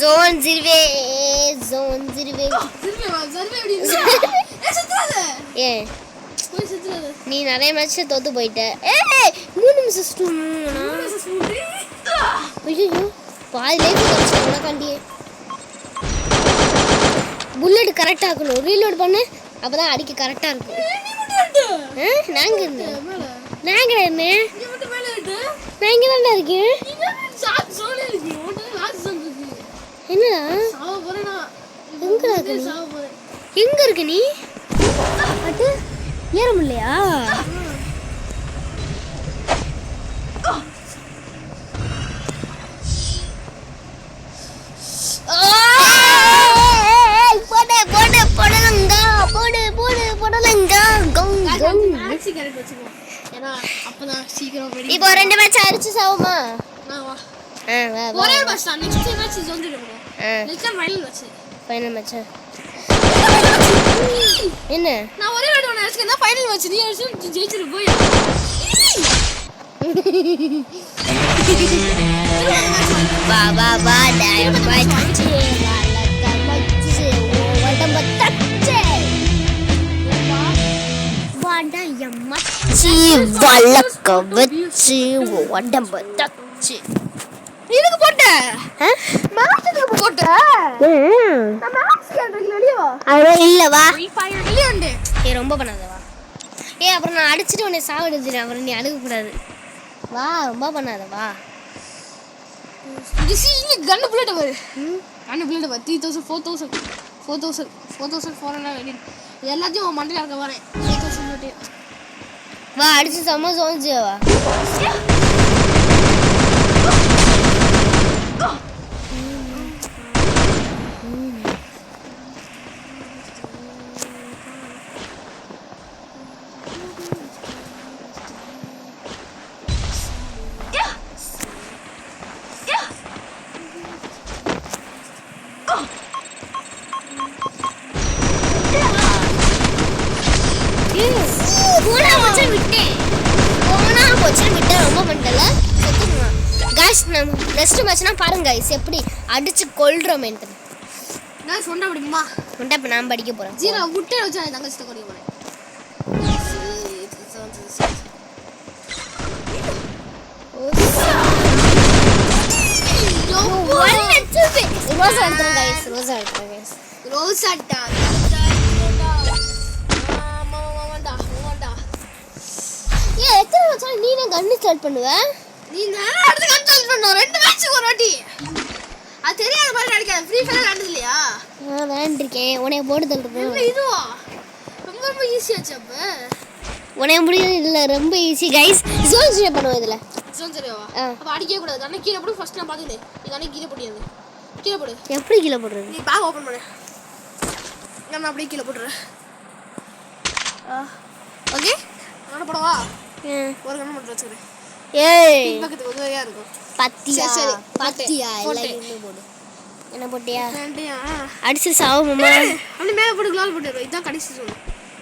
ஜோன் 0 ஏ நீ நிறைய மேட்ச் தோத்து போயிட்ட ஏய் 3 நிமிஷம் ஐயோ பாதி லைஃப் கழிச்சு உனக்காண்டியே புல்லட் கரெக்டா இருக்கணும் ரீலோட் பண்ணு அப்பதான் அடிக்க கரெக்டா இருக்கும் நாங்க நான் இங்க தான்டா இருக்கேன் என்னடா எங்க இருக்க நீ அட்டு ஏற முடியலையா இப்போ 2 மேட்ச் அடிச்சு சாவுமா ஒரே மேட்ச் தான் நெக்ஸ்ட் மேட்ச் ஜோன்டிடுவோம் நெக்ஸ்ட் ஃபைனல் மேட்ச் என்ன நான் ஒரே வாட்டி ஒன்னு அடிச்சேன்னா ஃபைனல் மேட்ச் நீ அடிச்சு ஜெயிச்சிரு போய் வா டைம் பச்சே வாலக்க மச்சே ஓடம்ப தச்சே வாடா யம்மச்சி வாலக்க வச்சி ஓடம்ப தச்சே இதுக்கு போட்ட மேட்ச்க்கு போட்ட நான் மேட்ச் கேட்றேன் வெளியவா அட இல்ல வா வெளிய வந்து ஏய் ரொம்ப பண்ணாத வா ஏய் அப்புறம் நான் அடிச்சிட்டு உன்னை சாவடிச்சிரேன் அப்புறம் நீ அழுக கூடாது வா ரொம்ப பண்ணாத வா இது சீங்க கன் புல்லட் பாரு கன் புல்லட் பாரு 3000 4400 வெடி இது எல்லாத்தையும் மண்டையில இருக்க வரேன் 3000 புல்லட் வா அடிச்சு சம சோஞ்சு வா நெக்ஸ்ட் மேட்ச்னா பாருங்க गाइस எப்படி அடிச்சு கொல்றோம்ன்ட்டு நான் சொன்னா முடியுமா சொன்னா இப்ப நான் படிக்க போறேன் ஜீரோ விட்டு வச்சா நான் தங்கச்சி கொடி போறேன் ரோஸ் எடுத்துறேன் गाइस ரோஸ் அட்டா ஏ எத்தனை வச்சா நீனே கன் ஸ்டார்ட் பண்ணுவ நீ நான் அடுத்து கன்சல்ட் பண்ணோம் 2 மேட்ச் ஒரு வாட்டி அது தெரியாத மாதிரி நடிக்காத ஃப்ரீ ஃபயர் விளையாடுது இல்லையா நான் விளையாண்டிருக்கேன் உனக்கு போட்டு தள்ளுறது இல்ல இதுவா ரொம்ப ஈஸியாச்சு அப்ப உனக்கு முடியல இல்ல ரொம்ப ஈஸி गाइस ஜோன் 0 பண்ணுவோம் இதுல ஜோன் 0வா அப்ப அடிக்க கூடாது அண்ணா கீழ போடு ஃபர்ஸ்ட் நான் பாத்துட்டேன் நீ அண்ணா கீழ போடியாது கீழ போடு எப்படி கீழ போடுறது நீ பேக் ஓபன் பண்ணு நான் அப்படியே கீழ போடுறேன் ஓகே நான் போடவா ஒரு கண்ணு மட்டும் வச்சுக்கிறேன் ஏய் பக்கத்துக்கு உதவியா இருக்கும் பத்தியா சரி பத்தியா எல்லாம் போடு என்ன போட்டியா வேண்டியா அடிச்சு சாவுமா அப்படி மேலே போட்டு க்ளால் போட்டுரு இதான் கடைசி சொல்லு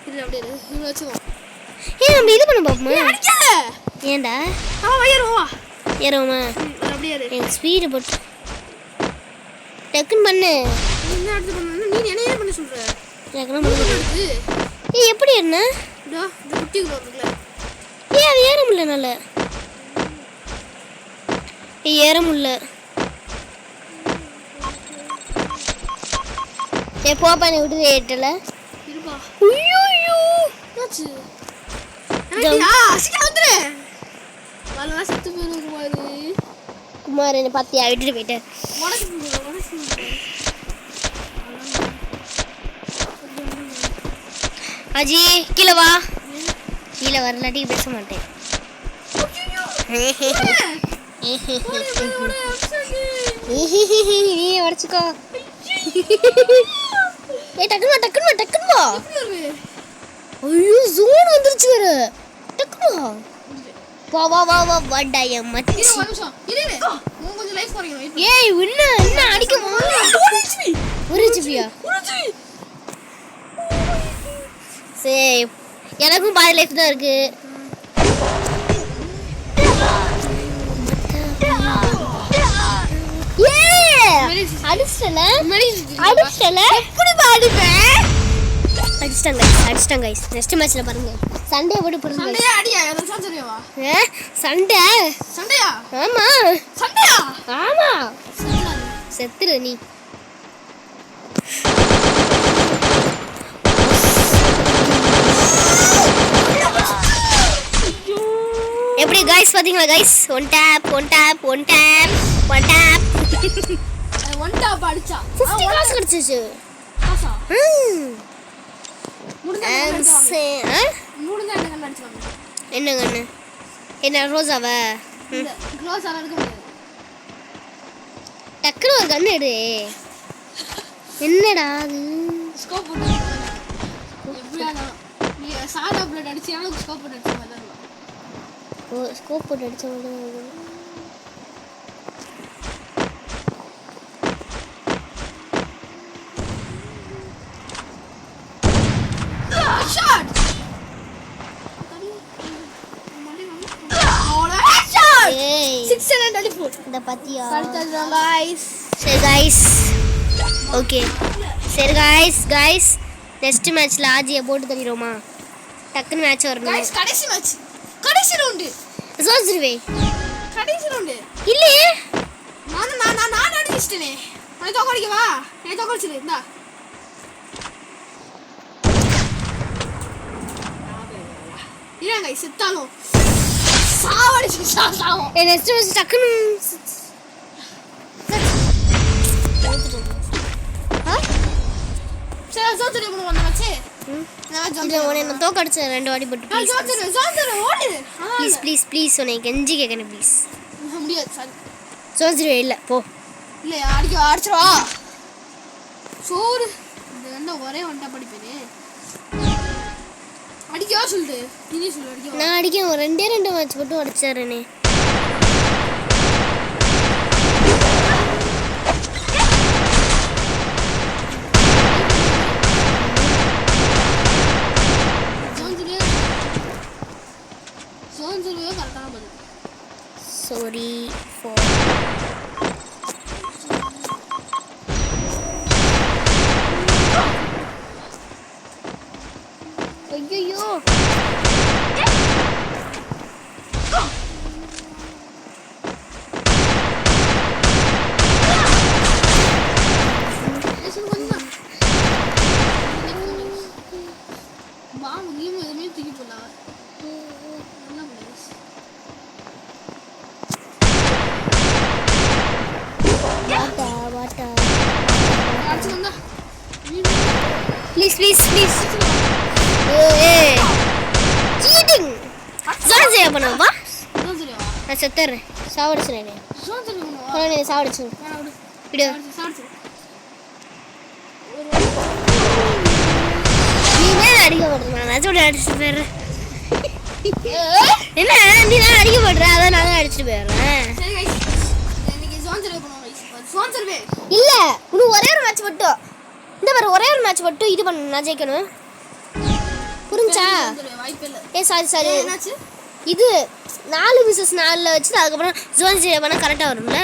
இது அப்படியே இவ்வளோ வச்சுக்கோ நம்ம இது பண்ண பாப்போமா அடிக்காத ஏன்டா வா ஏறுவோமா அப்படியே எனக்கு ஸ்பீடு போட்டு டக்குன்னு பண்ணு என்ன அடுத்து பண்ணணும் நீ என்ன பண்ண சொல்ற டக்குன்னு எப்படி என்ன இதோ இந்த குட்டிக்குள்ள இருக்குல்ல அது ஏற முடியல நல்ல ஏற முடியல போப்பா நீ விட்டு ஏட்டல இருப்பா ஐயோ என்னாச்சு வந்துரு வரலா செத்து போயிரு குமார் என்ன பாத்தியா விட்டுட்டு போயிட்டேன் அஜி கீழே வா கீழே வரலாட்டி பேச மாட்டேன் நீ உடச்சுக்கோ டக்குன்னு வா ஐயோ ஜோன் வந்துருச்சு வேற டக்குன்னு வா வாடாய மச்சி ஏய் என்ன அடிக்க ஒரு ஜிபியா சரி எனக்கும் பாதி லைஃப் தான் இருக்கு அடிச்சிட்டாங்க கைஸ் நெக்ஸ்ட் மேட்ச்ல பாருங்க சண்டே போட்டு போடுங்க சண்டையா ஆமா செத்துரு நீ எப்படி गाइस பாத்தீங்களா गाइस ஒன் டாப் அடிச்சா 50 காசு கிடைச்சிச்சு காசா என்ன கண்ணு என்ன ரோசாவா க்ளோஸ் ஆன எடுக்க முடியாது டக்குனு ஒரு கண்ணு எடு என்னடா அது ஸ்கோப் போட்டு எப்படியானா நீ சாதா பிளட் அடிச்சியானா ஸ்கோப் போட்டு அடிச்ச மாதிரி தான் ஓ ஸ்கோப் போட்டு அடிச்ச மாதிரி ஷாட் ஏய் 624 இந்த பாத்தியா கரெக்ட்டா गाइस சரி गाइस ஓகே சரி गाइस நெக்ஸ்ட் மேட்ச்ல ஆஜியை போட்டு தள்ளிரோமா டக்குன்னு மேட்ச் வரணும் गाइस கடைசி மேட்ச் கடைசி ரவுண்ட் சோஸ்ருவே கடைசி ரவுண்ட் இல்லையே நான் அடிச்சிட்டேனே நான் தோக்கடிக்க வா நான் தோக்கடிச்சிரு இந்தா ஏன் गाइस செத்தாலும் சாவடிச்சு சாவம் நெக்ஸ்ட் மேட்ச் டக்குன்னு சரி ஜோதிரி பண்ணு வந்த மேட்ச் நான் இல்ல உன்னை தோக்கடிச்ச ரெண்டு வாட்டி போட்டு ஜோதிரி ஓடு ப்ளீஸ் உன்னை கெஞ்சி கேட்கணும் ப்ளீஸ் முடியாது சாரி சோஸ்ருவே இல்ல போ இல்ல அடிச்சிரவா சோறு இந்த என்ன ஒரே ஒண்டா படிப்பேனே அடிக்கவா சொல்லுது நீ சொல்லு அடிக்கவா நான் அடிக்க ஒரு ரெண்டு மேட்ச் மட்டும் அடிச்சாரனே ஜோன்ஜுவே கரெக்டான பதில் சாரி ஃபார் ஐயோ ப்ளீஸ் ஏய் சீட்டிங் ஜோன்ஜே பண்ணுவா நான் செத்துறேன் சாவடிச்சுறேன் நீ சாவடிச்சு விடு நீ தான் அடிக்க போடுறேன் நான் அதோட அடிச்சுட்டு போயிடுறேன் என்ன நீ தான் அடிக்க போடுற அதான் நான் தான் அடிச்சுட்டு போயிடுறேன் ஸ்பான்சர்வே இல்ல இன்னும் ஒரே ஒரு மேட்ச் மட்டும் இந்த பாரு ஒரே ஒரு மேட்ச் மட்டும் இது பண்ணு நான் ஜெயிக்கணும் புரிஞ்சா வாய்ப்பே இல்ல சாரி என்னாச்சு இது 4 vs 4ல வச்சு அதுக்கப்புறம் ஜோன் 0 பண்ணா கரெக்டா வரும்ல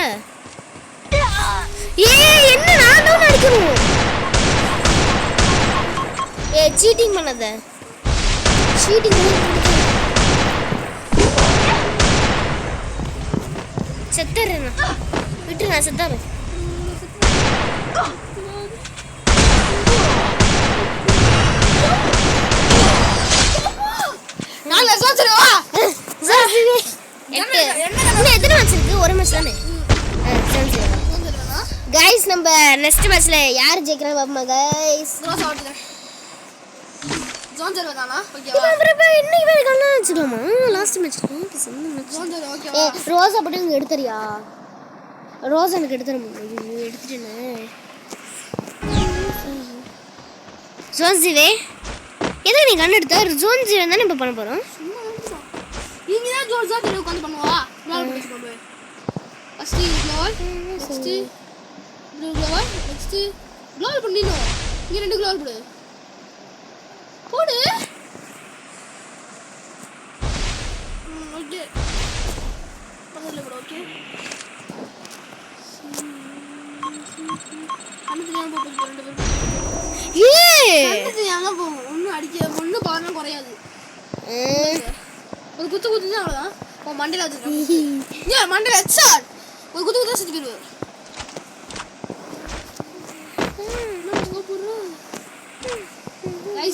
என்ன நான் தான் அடிக்கணும் சீட்டிங் பண்ணாத சீட்டிங் செத்துறேன் விட்டு நான் செத்துறேன் நாளை ஸ்பான்சர்வா எத்தனை மேட்ச் இருக்கு ஒரு மேட்ச் தானே கைஸ் நம்ம நெக்ஸ்ட் மேட்ச்ல யார் ஜெயிக்கிறாங்க பாப்போமா கைஸ் ரோஸ் ஆடுறேன் ஸ்பான்சர்வே தானா ஓகேவா இன்னைக்கு வேற கண்ணா வச்சுக்கலாமா லாஸ்ட் மேட்ச் ஸ்பான்சர் ஓகேவா ரோஸ் அப்படி இங்க எடுத்துறியா ரோஸ் எனக்கு எடுத்துட்டேனே ஜோன் ஜீவே எதுக்கு நீ கண்ணு எடுத்த ஜோன் ஜீவே தானே இப்போ பண்ண போறோம் நீங்க தான் ஜோர்ஜா தெரு உட்கார்ந்து பண்ணுவா ப்ளால் பண்ணி பண்ணுவேன் ஃபர்ஸ்ட் க்ளோவல் நெக்ஸ்ட் ப்ளூ க்ளோவல் நெக்ஸ்ட் க்ளோவல் பண்ணிடணும் இங்க 2 க்ளோவல் போடு போடு ஓகே பக்கத்துல போடு ஓகே அண்ணன் போடு 2 பேர் அண்ணன் போகும் ஒன்னும் அடிக்க ஒன்னும் பவர்லாம் குறையாது ஒரு குத்து குத்து தான் அவ்வளோதான் உன் மண்டையில் வச்சுருக்கேன் ஏன் மண்டையில் ஹெட்ஷாட் ஒரு குத்து குத்து செத்து போயிடுவேன்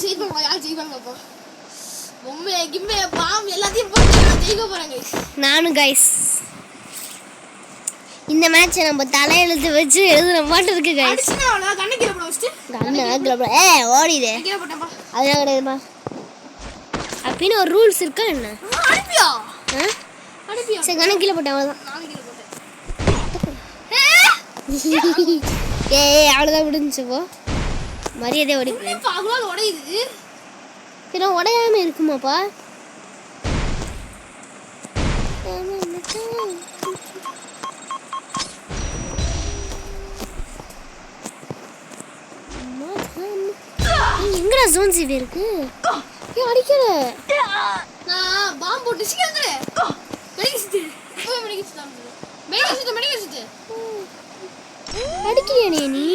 ஜெயிப்பாங்க யார் ஜெயிப்பாங்க அப்போ பொம்மை கிம்மை பாம் எல்லாத்தையும் போட்டு ஜெயிக்க போகிறாங்க நானும் கைஸ் இந்த மேட்சை நம்ம தலையெழுத்து வச்சு எழுதுற மாட்டு இருக்கு கைஸ் அடிச்சுனா அவ்வளோ கண்ணை கீழே போட வச்சுட்டு ஓடிடு கீழே போட்டேன்ப்பா அதெல்லாம் கிடையாதுப்பா அப்படின்னு ஒரு ரூல்ஸ் இருக்கா என்ன அனுப்பியா அனுப்பியா சரி கணக்கு கீழே போட்டேன் அவ்வளோதான் நானும் கீழே போட்டேன் அவ்வளோதான் முடிஞ்சு போ மரியாதை ஓடி இப்போ அவ்வளோ உடையுது பின்ன உடையாம இருக்குமாப்பா எங்கடா ஜோன் ஜீவே இருக்கு அடிக்கல நான் பாம்பு போட்டு சீக்கிரம் மெடிக்கல் சுத்து மெடிக்கல் சுத்து அடிக்கிறியா நீ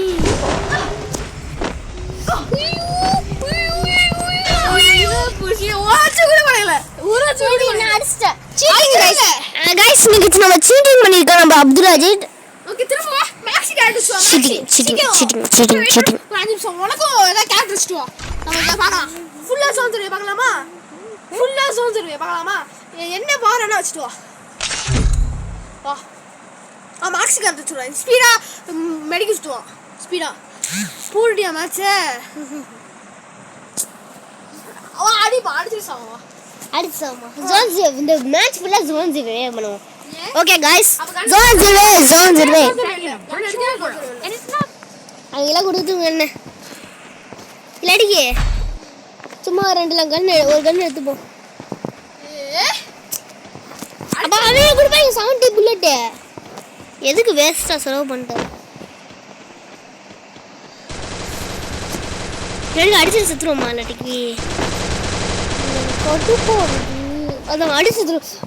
நம்ம அப்துல் அஜித் ஓகே திரும்ப வா மேக்ஸி கேரக்டர்ஸ் வா சீட்டிங் உனக்கும் ஏதாவது கேரக்டர்ஸ் வா நம்ம இத பார்க்கலாம் ஃபுல்லா சவுண்ட் சர்வே பார்க்கலாமா ஃபுல்லா சவுண்ட் சர்வே பார்க்கலாமா என்ன பவர் என்ன வச்சிட்டு வா வா மேக்ஸி கேரக்டர்ஸ் வா ஸ்பீடா மெடிக்கல் சுத்து வா ஸ்பீடா ஸ்பூல்டியா மேட்ச் வா அடிச்சு சாவா ஜோன் ஜீவே இந்த மேட்ச் ஃபுல்லா ஜோன் ஜீவே பண்ணுவோம் ஓகே गाइस ஜோன் ஜீவே அங்கெல்லாம் கொடுத்துங்க என்ன இல்லடிக்கே சும்மா ரெண்டு கன் ஒரு கன் எடுத்து போ அப்ப அவனே கொடுப்பாங்க 70 புல்லட் எதுக்கு வேஸ்டா செலவு பண்ணிட்டேன் ரெண்டு அடிச்சு செத்துருவோமா இல்லாட்டிக்கு கொட்டு போகுது அதான் அடிச்சு செத்துரும்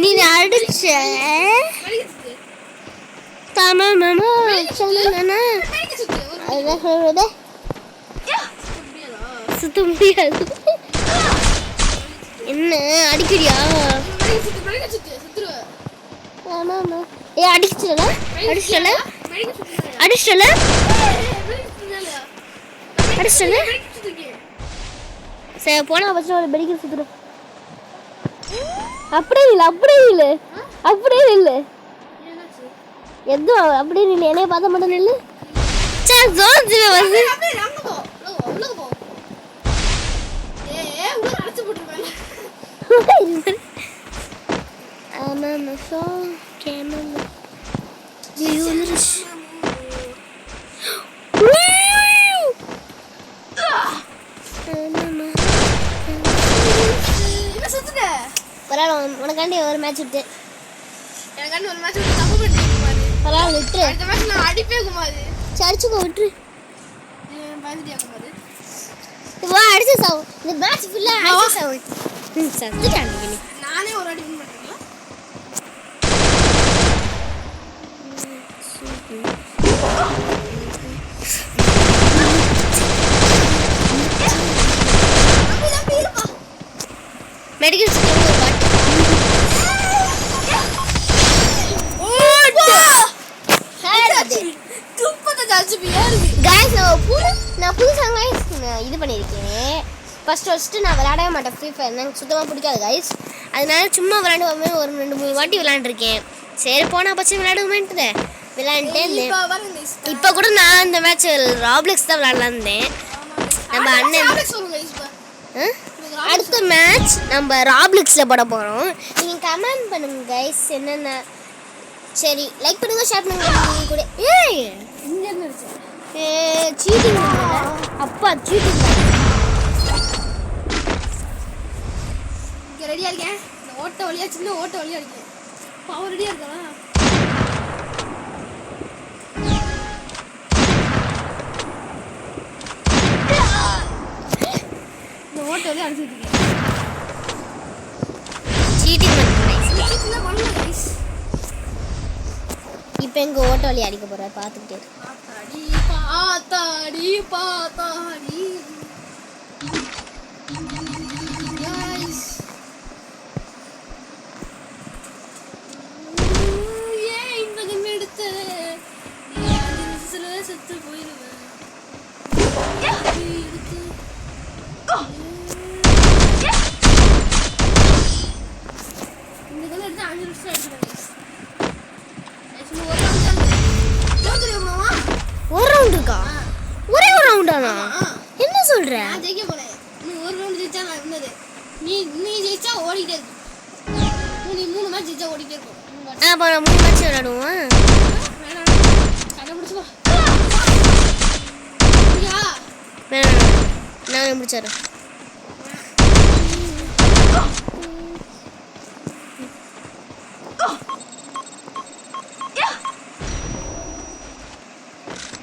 நீ அடிச்ச தமாமா சொன்னா அதான் சொல்றத சுத்த முடியாது என்ன அடிக்கிறியா ஆமாமா அடிச்சிடல சரி போனா பச்சை ஒரு மெடிக்கல் சுத்துறோம் அப்படியே இல்லை எதுவும் அப்படியே இல்லை என்னைய பார்த்த மட்டும் இல்லை வந்து பரவாயில்ல உனக்காண்டி ஒரு மேட்ச் விட்டு எனக்காண்டி ஒரு மேட்ச் தப்பு பண்ணிட்டீங்க பாரு. பரவாயில்ல விட்டுரு. அடுத்த மேட்ச் நான் அடிப்பே குமாரு. சரிச்சுக்கோ விட்டுரு. பயந்துட்டியா குமாரு? வா அடிச்சு சாவு. இந்த மேட்ச் ஃபுல்லா அடிச்சு சாவு. சத்துட்டாங்க நீ. நானே ஒரு அடி வின் பண்ணிட்டேன். மெடிக்கல் ஸ்டோர் ஒரு பாட்டு. Guys, நான் புதுசா இது பண்ணியிருக்கேன். ஃபர்ஸ்ட் நான் விளையாடவே மாட்டேன் ஃப்ரீ ஃபயர். எனக்கு சுத்தமாக பிடிக்காது கைஸ். அதனால சும்மா விளையாடுவோமே ஒரு 2-3 வாட்டி விளையாண்டுருக்கேன். சரி போனா பச்சு விளையாடுவோமேன்ட்டு விளையாண்டுட்டே இருந்தேன். இப்போ கூட நான் இந்த மேட்ச் ராப்ளெக்ஸ் தான் விளையாடலாம் இருந்தேன். நம்ம அண்ணன் அடுத்த மேட்ச் நம்ம ராப்ளெக்ஸில் போட போகிறோம். நீங்கள் கமெண்ட் பண்ணுங்க கைஸ் என்னென்ன. சரி லைக் பண்ணுங்க ஷேர் பண்ணுங்க கூட. ஏய் சீட்டிங் அப்பா சீட்டிங். இங்கே ரெடியாக இருக்கேன். இந்த ஓட்ட வழியாக சின்ன ஓட்ட வழியாக இருக்கேன். பவர் ரெடியாக இருக்கா? இந்த ஓட்ட வழியாக அடிச்சுட்டு இருக்கேன். சீட்டிங் பண்ணுங்க. இப்போ எங்க ஓட்ட வழி அடிக்க போற பாத்துக்கிட்டே பாத்தாடி பாத்தாடி ஏன் இந்த கண்ணு எடுத்த செத்து போயிருவேன். இந்த கண்ணு எடுத்து 5 நிமிஷம் எடுத்துருவேன். ஒரு ரவுண்ட் இருக்கா? ஒரே ஒரு ரவுண்டானா? என்ன சொல்ற? நான் ஜெயிக்க போறேன். நீ ஒரு ரவுண்ட் ஜெயிச்சா நான் வின்னது. நீ ஜெயிச்சா ஓடிட்டே இருக்கு. நீ 3 மேட்ச் ஜெயிச்சா ஓடிட்டே இருக்கு. அப்ப நான் 3 மேட்ச் விளையாடுவோம். கண்டுபிடிச்சு வா. நான் முடிச்சாரு.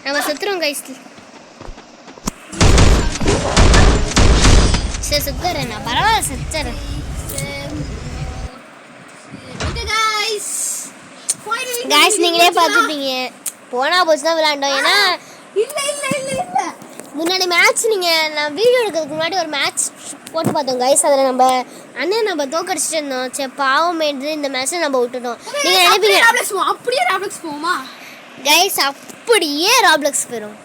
நம்ம செத்துறோம் கைஸ். சரி செத்துறேன் நான். பரவாயில்ல செத்துறேன். கைஸ் நீங்களே பார்த்துப்பீங்க. போனா போச்சு தான் விளையாண்டோம். ஏன்னா முன்னாடி மேட்ச் நான் வீடியோ எடுக்கிறதுக்கு முன்னாடி ஒரு மேட்ச் போட்டு பார்த்தோம் கைஸ். அதில் நம்ம அண்ணன் நம்ம தோக்கடிச்சிட்டு இருந்தோம். சரி பாவம் இந்த மேட்ச்சை நம்ம விட்டுட்டோம். நீங்கள் நினைப்பீங்க அப்படியே ராப்ளெக்ஸ் போமா கைஸ்? அப்படியே ராப்ளெக்ஸ் போயிடும்.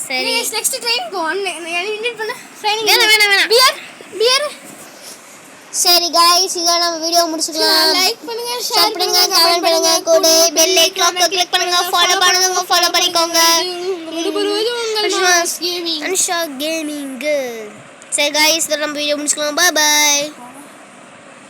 சரி நெக்ஸ்ட் ட்ரெயின் போ. இன்வைட் பண்ணு. ட்ரெயினிங் வேணாம் பியர். சரி கைஸ் இதோட நம்ம வீடியோ முடிச்சுக்கலாம். லைக் பண்ணுங்க, ஷேர் பண்ணுங்க, கமெண்ட் பண்ணுங்க, கூட பெல் ஐகானை கிளிக் பண்ணுங்க, ஃபாலோ பண்ணிக்கோங்க. அனுஷா கேமிங். சரி கைஸ் இதோட நம்ம வீடியோ முடிச்சுக்கலாம். Bye by.